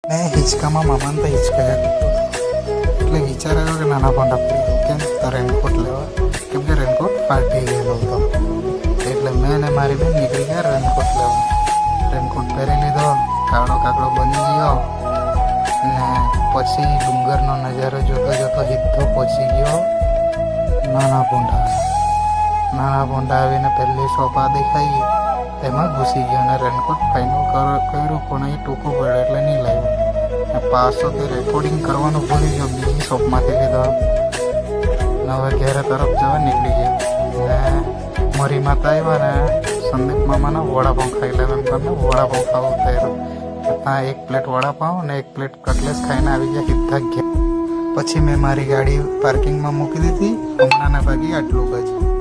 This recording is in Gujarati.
મેં હિંચકામાં મામાને તો હિંચકાયા એટલે વિચાર આવ્યો કે નાના પોંડા પડી કેમ તો રેનકોટ લેવા, કેમ કે રેનકોટ ફાટી ગયેલો હતો. એટલે મેં અને મારી બેન નીકળી ગયા રેનકોટ લેવા. રેનકોટ પહેરી લીધો, કાળો કાકડો બની ગયો ને પછી ડુંગરનો નજારો જોતો જોતો સીધો પહોંચી ગયો નાના પોંડા. નાના પોંડા આવીને પહેલી શોપા દેખાઈ તેમાં ઘૂસી ગયો અને રેનકોટ ફાઇનલ કર્યું પણ એ ટૂંકું પડ્યો એટલે નહીં લાવ્યો. પાછો તે રેકોર્ડિંગ કરવાનું ભૂલી ગયો, બીજી શોપમાંથી લીધો ને હવે ઘેરે તરફ જવા નીકળી ગયો. ને મારી માતા આવ્યા ને સંદીપ મામાના વડાપાઉં ખાઈ લે એમ કરીને વડાપાઉં ખાવું થયેલું. ત્યાં એક પ્લેટ વડાપાઉં ને એક પ્લેટ કટલેસ ખાઈને આવી ગયા સીધા ઘેર. પછી મેં મારી ગાડી પાર્કિંગમાં મૂકી દીધી. હમણાંના ભાગી આટલું જ.